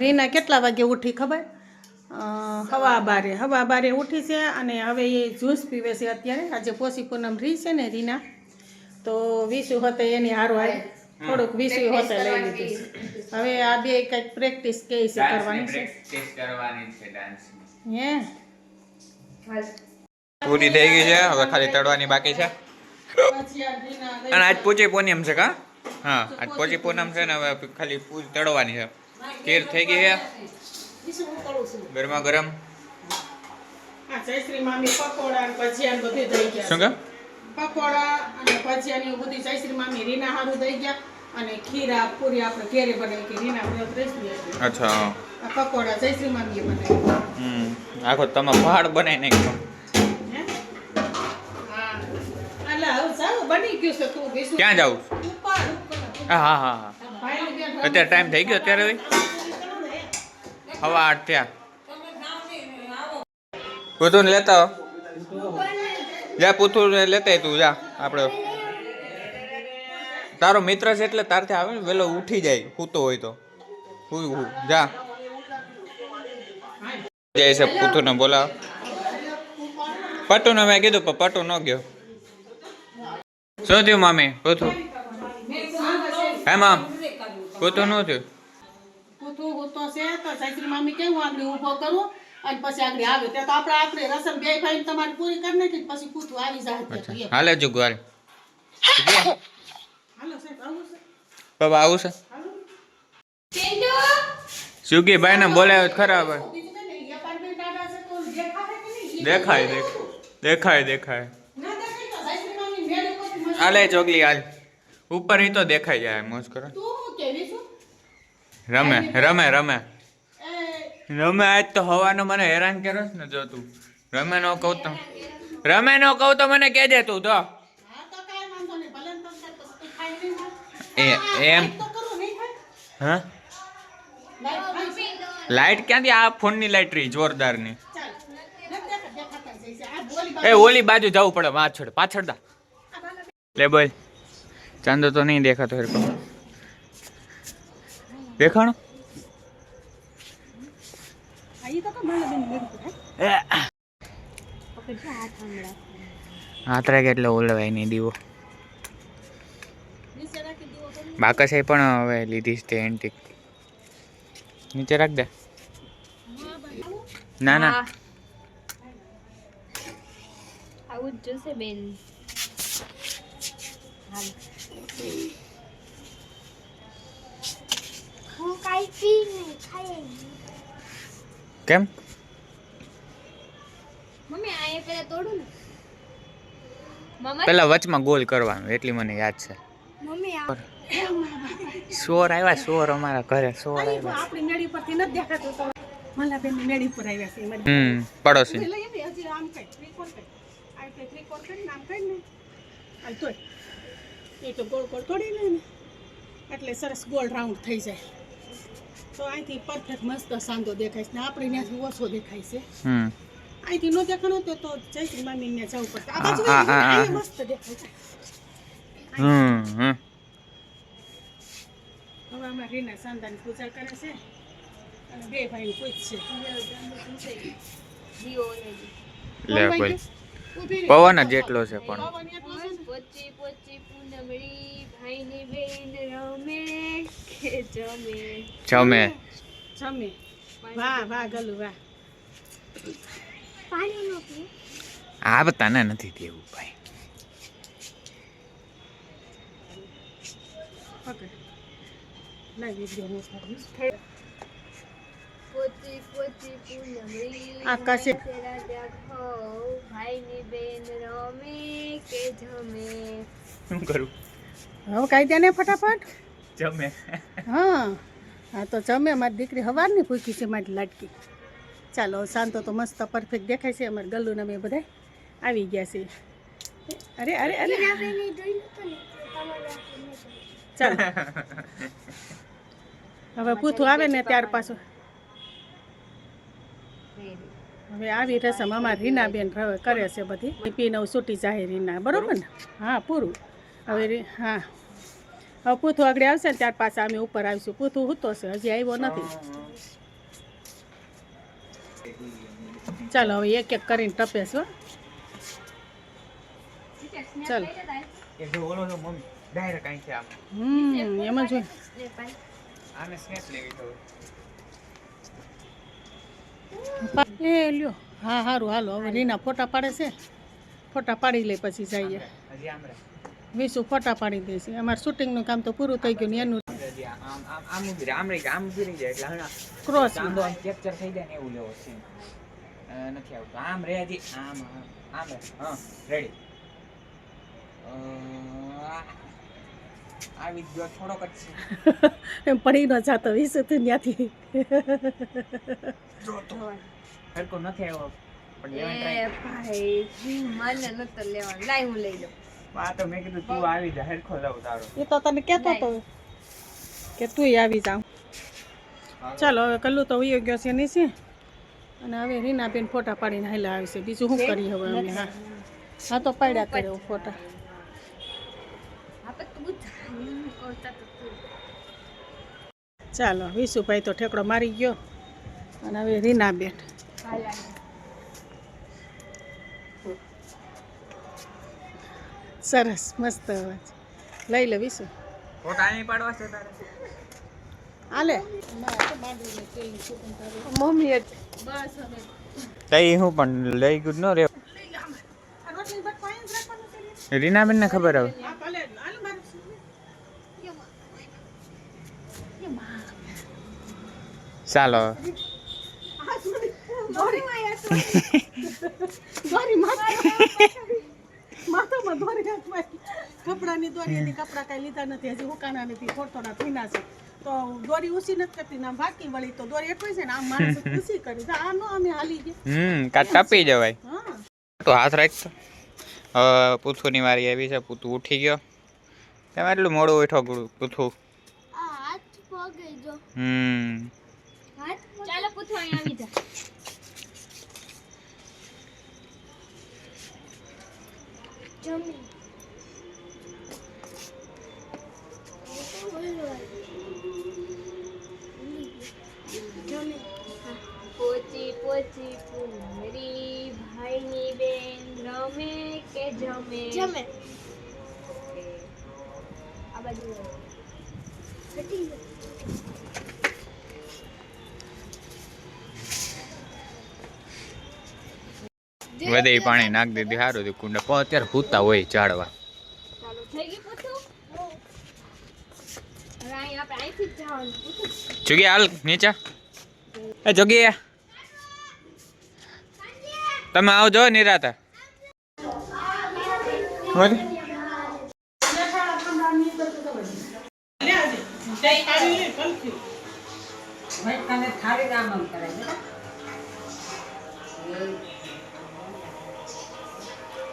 રીના કેટલા વાગે ઉઠી ખબર? હવા બારે ઉઠી છે અને હવે એ જ્યુસ પીવે છે અત્યારે. આજે પોષી પૂનમ રી છે ને રીના, તો વિસુ હોતે એની હારો આવી થોડુંક વિસુ હોતે લઈ લીધું છે. હવે આ બે કંઈક પ્રેક્ટિસ કે છે કરવાની છે. હે પૂરી થઈ ગઈ છે, હવે ખાલી તળવાની બાકી છે. અને આજ પોચી પૂનમ છે કા? હા, આજ પોચી પૂનમ છે ને હવે ખાલી પૂરી તળવાની છે. ખીર થઈ ગઈ છે ગરમા ગરમ. જયશ્રી મામી પકોડા અને ભજીયા બધું થઈ ગયા. શું કે પકોડા અને ભજીયા ને બધું જયશ્રી મામી રીના હારું થઈ ગયા. અને ખીરા પૂરી આપણે ઘેરે બનાવી કે રીના વ્રત રેસી. અચ્છા, આ પકોડા જયશ્રી મામીએ બનાવ્યા. આખો તમે પહાડ બનાવી નાખ્યો. ક્યાં જાવું? હા હા હા, અત્યારે ટાઈમ થઈ ગયો. અત્યારે હવા 8 થયા. પૂતું લેતા જા, પૂતું લેતા તું જા. આપણે તારો મિત્ર છે એટલે તારથી આવે ને વેલો ઉઠી જાય સૂતો હોય તો. જા જાય છે પૂતુને બોલાવ. પટુને મેં કીધું પણ પટુ ન ગયો. શું થયું મામી? પૂતું હે મામ? પૂતું ન થયું. પૂતું હોતો છે તો જયશ્રી મામી કેવું આપણે ઊભો કરું અને પછી આગળ આવે તો આપણે રસમ બે ભાઈ તમારી પૂરી કરી નાખી પછી પૂતું આવી જાય. હાલે જુગવાલ હાલો સાહેબ આવું છે. બાબા આવું છે. સુગી ભાઈ ને બોલાવ્યો ખરાબ. દેખાય દેખાય દેખાય. હાલે ચોગલી હાલ ઉપર ही तो દેખાઈ જાય. મોજ કરો. રમે રમે રમે રમે. આજ તો હવાનો મને હેરાન કર્યો ને. જો તું રમે નો કહું તો મને કહેજે તું તો. એમ હા, લાઈટ ક્યાંથી? આ ફોન ની લાઈટ રહી જોરદાર ની. એ ઓલી બાજુ જવું પડે. પાછળ દા લે બોલ. ચાંદો તો નહીં દેખાતો. દેખાણો હાથ રાખે એટલે ઓલવાય નહીં દીવો. બાકસ એ પણ હવે લીધી છે એન્ટિક. નીચે રાખ દે. ના ના આવું જ જોશે બેન. હું કાઈ પી નહીં ખાય. કેમ? મમ્મી આ એ પેલા તોડું ને. મમ્મી પેલા વચમાં ગોલ કરવાનું એટલી મને યાદ છે. મમ્મી આ સોર આવ્યા. સોર અમારા ઘરે સોર આવ્યા. આપણી મેડી પરથી નથી દેખાતું તો મલ્લાબેન ની મેડી પર આવ્યા છે. પડોશી લઈ આવી હજી આમ કઈ ત્રિકોણ કઈ આ કઈ ત્રિકોણ કઈ નામ કઈ ને આ તોય એ તો ગોળ ગોળ તોડી લે ને એટલે સરસ ગોળ રાઉન્ડ થઈ જાય. તો અહીંથી પરફેક્ટ મસ્ત સાંધો દેખાય છે ને આપણે ત્યાંથી ઓછો દેખાય છે. અહીંથી નો દેખાણો તો જયશ્રી મામી ને જવું પડશે. આ બાજુ મસ્ત દેખાય છે. હવે અમારે રીના સાંદાની પૂજા કરે છે અને બે ભાઈ પૂછશે. લે ભાઈ પવન જેટલો છે પણ. પોચી પોચી પૂનમડી ભાઈની બેન રમે કે જમે જમે જમે. વાહ વાહ ગલુ વાહ. પાણી નો પી. આ બતાને નથી દેવું ભાઈ. ઓકે ના વિડિયો નો સારું. પોચી પોચી પૂનમડી આકાશે રાજા ખાઓ ભાઈની બેન રમે કે જમે. શું કરું? હવે કાઈ દે ને ફટાફટ. જમે. હા હા તો જમે. મારી દીકરી હવારની ભૂખી છે મારી લાડકી. ચાલો શાંતો તો મસ્ત પરફેક્ટ દેખાય છે. અમારે ગલ્લુને અમે બધા આવી ગયા છે. અરે અરે અરે ચાલો હવે પૂથું આવે ને ત્યાર પાછું હવે આવી રસમ અમારી રીનાબેન કરે છે બધી. પીને છૂટી જાય રીના. બરોબર ને? હા પૂરું. હવે હા હવે પૂથું આગળ આવશે ને ત્યાર પાછા અમે ઉપર આવીશું. પૂથું હૂતો છે હજી આવ્યો નથી. ચાલો હવે એક એક કરીને ટપેશ હો. ચાલો એ જો ઓલો જો મમ્મી ડાયરેક્ટ અહીં છે આમ એમાં જો આને સ્નેપ લેવી તો એ લ્યો હા સારું હાલો હવે રીના ફોટા પાડે છે, ફોટા પાડી લે પછી જઈએ. હજી આમ રે વિશુ ફોટા પાડી દે છે. અમારે શૂટિંગનું કામ તો પૂરું થઈ ગયું ને એનું હજી આમ આમ ઉભી રહે આમ રહી આમ ઉભી રહી જાય એટલે હણા ક્રોસ ચાંદો આમ કેપ્ચર થઈ જાય ને એવું લેવો છે. નથી આવતું આમ રે હજી આમ આમ રે હા રેડી આવી જ ગયો થોડોક જ છે એમ પડી ન જાતો વિશુ તું ત્યાંથી જો તો હરકો નથી આવ્યો પણ લેવાનો try એ ભાઈ મને નતો લેવાનું, લાય હું લઈ લઉં. આ તો મેં કીધું તું આવી જા હરખો લઉં તારો એ તો તને કહેતો હતો કે તું આવી જાવ. ચાલો હવે કલ્લુ તો વયો ગયો છે નીચે અને હવે રીનાબેન ફોટા પાડીને હાલ્યા આવી છે. બીજું શું કરીએ હવે અમે? હા હા તો પાડ્યા કર્યો ફોટા. આપણે તું જાણી કરતા તો તું. ચાલો વિશુભાઈ તો ઠેકડો મારી ગયો અને હવે રીનાબેન. હાલા. સરસ મસ્ત અવાજ. લઈ લે વિશુ ફોટા નહીં પાડવા છે તારે હાલે. મમ્મી જ. બસ હવે તઈ હું પણ લઈ ગયું ન રે રીનાબેન ને ખબર હવે ચાલો માથામાં દોરી કપડાની દોરી કપડા કઈ લીધા નથી હજી હુકાના નથી થોડા થઈના છે તો દોરી ઉસી નથી કરતી ને આમ બાકી વળી તો દોરી એટલી છે ને આમ માણસ ખુશી કરી આ નો અમે હાલી ગયા. કા ટપી જવાય હા તો હાથ રાખતો પૂથુની વારી આવી છે. પૂથું ઉઠી ગયો તમે એટલું મોડું ઉઠો પૂથું આ હાથ પગે જો. હાથ ચાલો પૂછો અહીં આવી જા. જમી. પોચી પોચી પુનરી ભાઈની બેન રમે કે જમે જમે. આ બાજુ વધે પાણી નાખ દીધી સારું હતું કુંડા પણ અત્યારે ભૂતા હોય ઝાડવા. ચાલો થઈ ગઈ પૂછું. હવે અહીં આપણે અહીંથી જ જવાનું પૂછું. જોગી હાલ નીચે એ જોગી તમે આવજો નિરાતા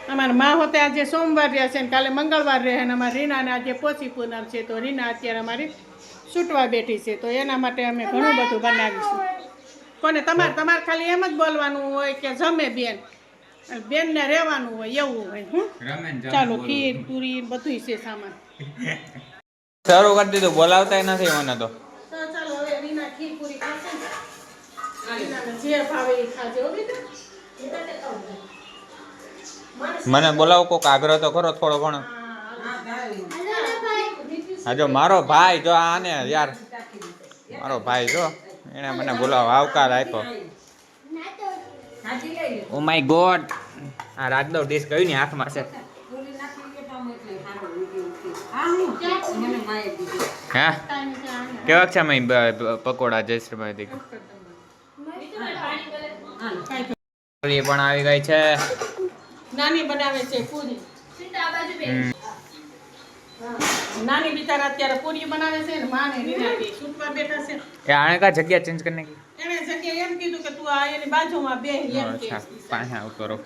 અમારા મા હોતે આજે સોમવાર રહ્યા છે ને કાલે મંગળવાર રહે અને અમારી રીનાને આજે પોચી પૂનમ છે તો રીના અત્યારે અમારી છૂટવા બેઠી છે તો એના માટે અમે ઘણું બધું બનાવીશું. કોને તમારે ખાલી એમ જ બોલવાનું હોય કે જમે બેન બેનને રહેવાનું હોય એવું હોય. ચાલો ખીર પૂરી બધું છે સામાન. શરૂ કરી દીધું બોલાવતા નથી મને તો ચાલો હવે રીના ખીર પૂરી ખાશે ને રીનાને જે ભાવે એ ખાજે હો બેટા. મને બોલાવો કોક આગ્રહ તો કરો થોડો ઘણો. હા જો મારો ભાઈ જો આને યાર મારો ભાઈ જો એને મને બોલાવો આવકાર આપ્યો. ઓ માય ગોડ આ રાજદવ ડીશ કયું ની હાથમાં છે હા કેવાક છે મય પકોડા જયશ્રીભાઈ દીકરી પૂરી પણ આવી ગઈ છે. નાની બનાવે છે પૂરી. નાની બિચારા અત્યારે પૂરી બનાવે છે ને માને રીના બે છૂટવા બેઠા છે. એ આણે કા જગ્યા ચેન્જ કરી નાખી એને જગ્યાએ એમ કીધું કે તું આ એની બાજુમાં બેહ એમ કે અચ્છા પાછા ઉતરો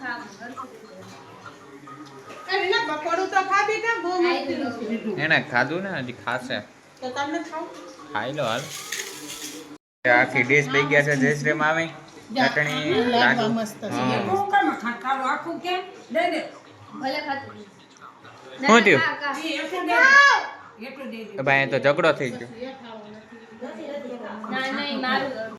રીના પકોડું તો ખા બેટા બહુ મસ્ત એને ખાધું ને હજી ખાશે તો તમને ખાવ ખાઈ લો હાલ. આખી ડીશ લઈ ગયા છે જયશ્રી મામી ચટણી લાડુ મસ્ત છે હા. ભલે ખાતું. શું થયું કાકા તો ભાઈ અહીં તો ઝઘડો થઈ ગયો ના નહીં મારું